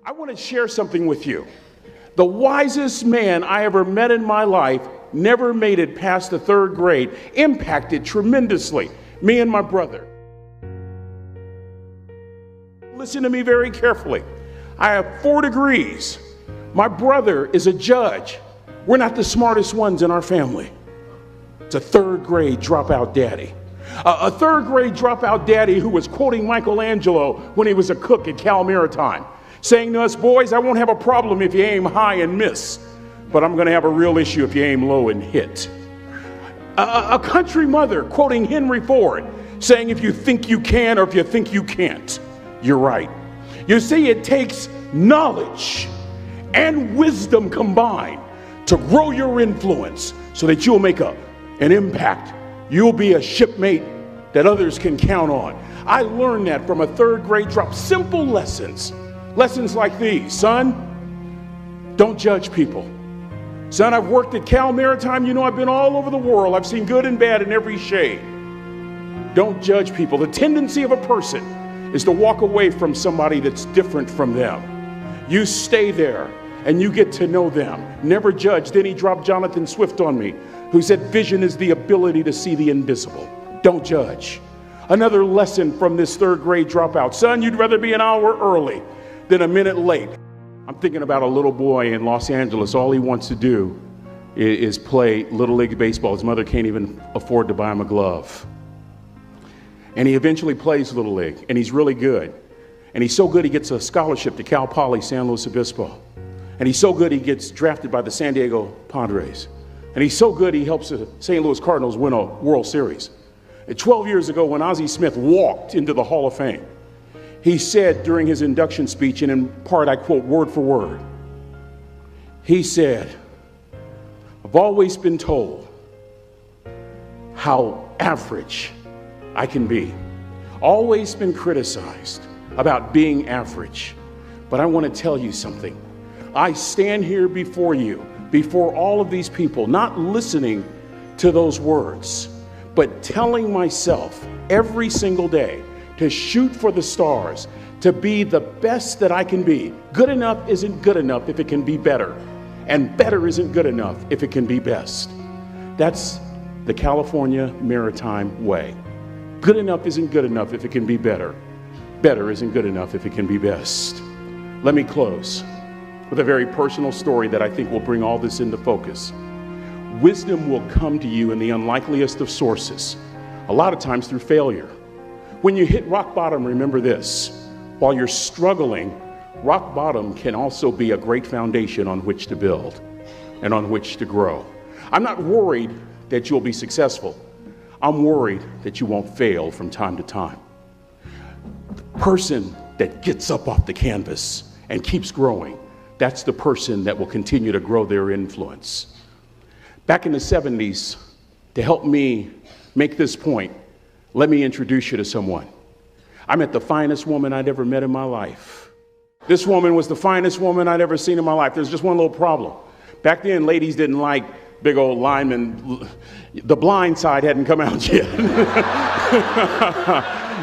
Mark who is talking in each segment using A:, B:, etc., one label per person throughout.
A: I want to share something with you. The wisest man I ever met in my life never made it past the third grade, impacted tremendously me and my brother. Listen to me very carefully. I have 4 degrees. My brother is a judge. We're not the smartest ones in our family. It's a third grade dropout daddy. A third grade dropout daddy who was quoting Michelangelo when he was a cook at Cal Maritime, saying to us, boys, I won't have a problem if you aim high and miss, but I'm going to have a real issue if you aim low and hit. A country mother quoting Henry Ford, saying if you think you can or if you think you can't, you're right. You see, it takes knowledge and wisdom combined to grow your influence so that you'll make an impact. You'll be a shipmate that others can count on. I learned that from a third grade drop. Simple lessons. Lessons like these. Son, don't judge people. Son, I've worked at Cal Maritime. You know, I've been all over the world. I've seen good and bad in every shade. Don't judge people. The tendency of a person is to walk away from somebody that's different from them. You stay there and you get to know them. Never judge. Then he dropped Jonathan Swift on me, who said vision is the ability to see the invisible. Don't judge. Another lesson from this third grade dropout. Son, you'd rather be an hour early than a minute late. I'm thinking about a little boy in Los Angeles. All he wants to do is play Little League baseball. His mother can't even afford to buy him a glove. And he eventually plays Little League, and he's really good. And he's so good he gets a scholarship to Cal Poly San Luis Obispo. And he's so good he gets drafted by the San Diego Padres. And he's so good he helps the St. Louis Cardinals win a World Series. And 12 years ago, when Ozzie Smith walked into the Hall of Fame, he said during his induction speech, and in part I quote word for word, he said, I've always been told how average I can be. Always been criticized about being average. But I want to tell you something. I stand here before you, before all of these people, not listening to those words, but telling myself every single day to shoot for the stars, to be the best that I can be. Good enough isn't good enough if it can be better, and better isn't good enough if it can be best. That's the California Maritime way. Good enough isn't good enough if it can be better. Better isn't good enough if it can be best. Let me close with a very personal story that I think will bring all this into focus. Wisdom will come to you in the unlikeliest of sources, a lot of times through failure. When you hit rock bottom, remember this. While you're struggling, rock bottom can also be a great foundation on which to build and on which to grow. I'm not worried that you'll be successful. I'm worried that you won't fail from time to time. The person that gets up off the canvas and keeps growing, that's the person that will continue to grow their influence. Back in the 70s, to help me make this point, let me introduce you to someone. I met the finest woman I'd ever met in my life. This woman was the finest woman I'd ever seen in my life. There's just one little problem. Back then, ladies didn't like big old linemen. The Blind Side hadn't come out yet.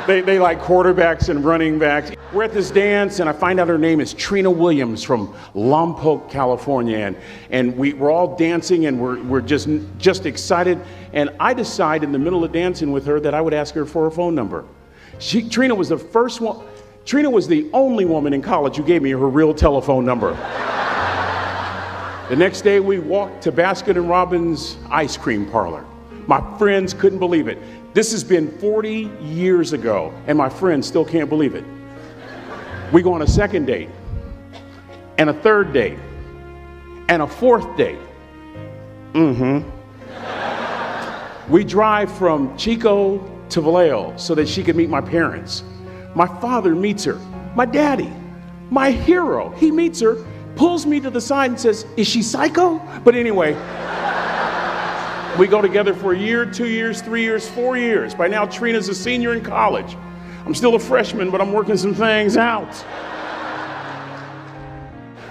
A: They like quarterbacks and running backs. We're at this dance, and I find out her name is Trina Williams from Lompoc, California, and we're all dancing, and we're just excited. And I decide in the middle of dancing with her that I would ask her for her phone number. Trina was the first one. Trina was the only woman in college who gave me her real telephone number. The next day, we walked to Baskin & Robbins ice cream parlor. My friends couldn't believe it. This has been 40 years ago, and my friends still can't believe it. We go on a second date, and a third date, and a fourth date. We drive from Chico to Vallejo so that she could meet my parents. My father meets her. My daddy, my hero, he meets her, pulls me to the side and says, is she psycho? But anyway, we go together for a year, 2 years, 3 years, 4 years. By now, Trina's a senior in college. I'm still a freshman, but I'm working some things out.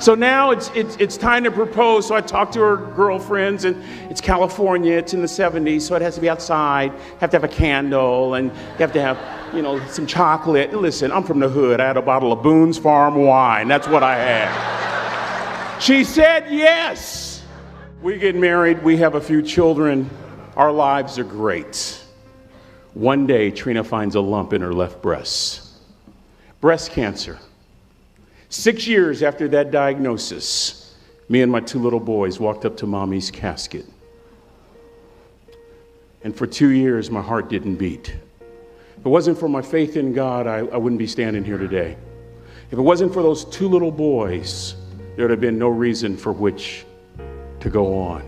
A: So now it's time to propose. So I talk to her girlfriends, and it's California. It's in the 70s, so it has to be outside. Have to have a candle, and you have to have some chocolate. Listen, I'm from the hood. I had a bottle of Boone's Farm wine. That's what I had. She said yes. We get married. We have a few children. Our lives are great. One day, Trina finds a lump in her left breast. Breast cancer. 6 years after that diagnosis, me and my 2 little boys walked up to Mommy's casket. And for 2 years, my heart didn't beat. If it wasn't for my faith in God, I wouldn't be standing here today. If it wasn't for those 2 little boys, there would have been no reason for which to go on.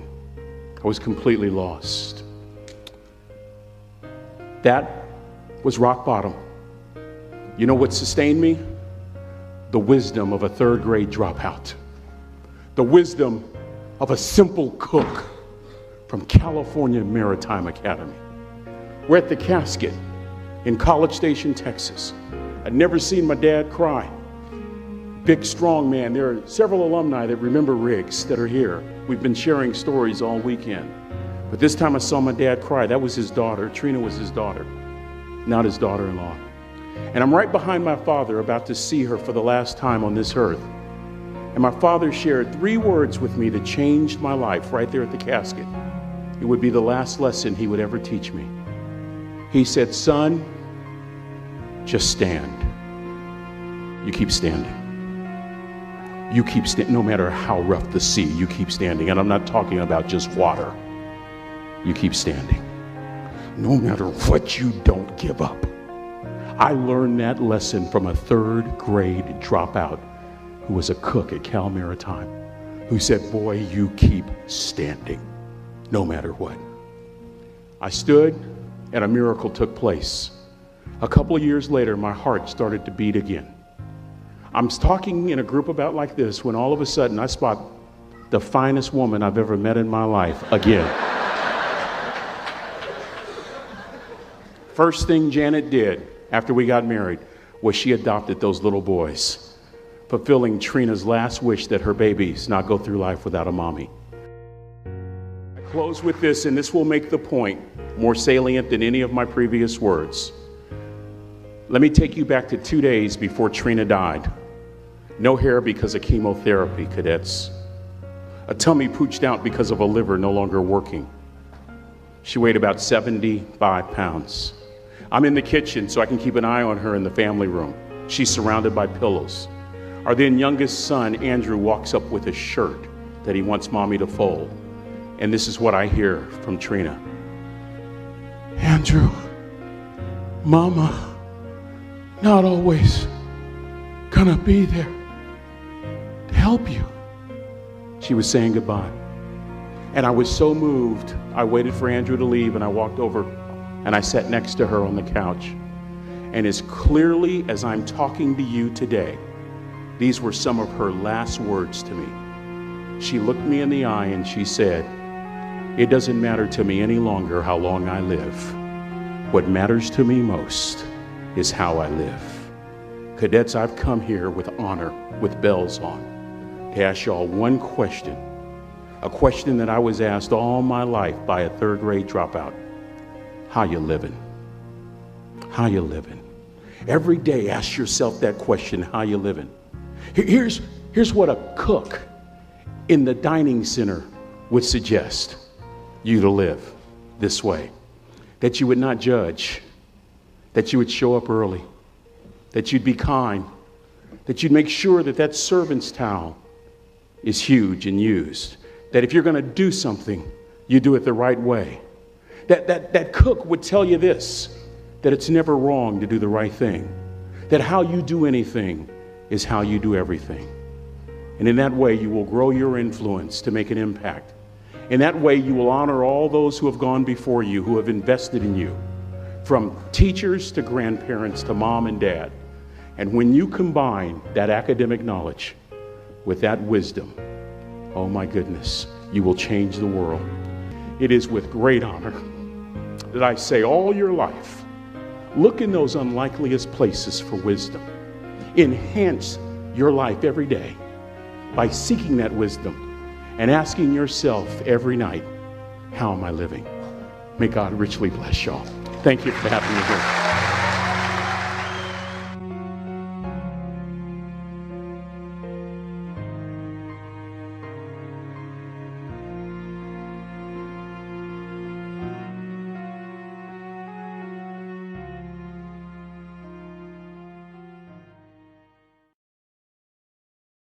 A: I was completely lost. That was rock bottom. You know what sustained me? The wisdom of a 3rd grade dropout. The wisdom of a simple cook from California Maritime Academy. We're at the casket in College Station, Texas. I'd never seen my dad cry. Big, strong man. There are several alumni that remember Riggs that are here. We've been sharing stories all weekend. But this time I saw my dad cry. That was his daughter. Trina was his daughter, not his daughter-in-law. And I'm right behind my father, about to see her for the last time on this earth. And my father shared 3 words with me that changed my life right there at the casket. It would be the last lesson he would ever teach me. He said, son, just stand. You keep standing. You keep standing, no matter how rough the sea, you keep standing. And I'm not talking about just water. You keep standing. No matter what, you don't give up. I learned that lesson from a 3rd grade dropout who was a cook at Cal Maritime, who said, boy, you keep standing, no matter what. I stood, and a miracle took place. A couple of years later, my heart started to beat again. I'm talking in a group about like this when all of a sudden I spot the finest woman I've ever met in my life again. First thing Janet did after we got married was she adopted those little boys, fulfilling Trina's last wish that her babies not go through life without a mommy. I close with this, and this will make the point more salient than any of my previous words. Let me take you back to 2 days before Trina died. No hair because of chemotherapy, cadets. A tummy pooched out because of a liver no longer working. She weighed about 75 pounds. I'm in the kitchen so I can keep an eye on her in the family room. She's surrounded by pillows. Our then youngest son, Andrew, walks up with a shirt that he wants mommy to fold. And this is what I hear from Trina. Andrew, mama, not always gonna be there to help you. She was saying goodbye. And I was so moved, I waited for Andrew to leave, and I walked over and I sat next to her on the couch. And as clearly as I'm talking to you today, these were some of her last words to me. She looked me in the eye and she said, it doesn't matter to me any longer how long I live. What matters to me most is how I live. Cadets, I've come here with honor, with bells on, to ask y'all one question. A question that I was asked all my life by a 3rd grade dropout. How you living? How you living? Every day ask yourself that question, how you living? Here's what a cook in the dining center would suggest you to live this way. That you would not judge, that you would show up early, that you'd be kind, that you'd make sure that that servant's towel is huge and used, that if you're going to do something, you do it the right way. That cook would tell you this, that it's never wrong to do the right thing, that how you do anything is how you do everything. And in that way, you will grow your influence to make an impact. In that way, you will honor all those who have gone before you, who have invested in you, from teachers to grandparents to mom and dad. And when you combine that academic knowledge with that wisdom, oh my goodness, you will change the world. It is with great honor that I say all your life, look in those unlikeliest places for wisdom. Enhance your life every day by seeking that wisdom and asking yourself every night, how am I living? May God richly bless y'all. Thank you for having me here.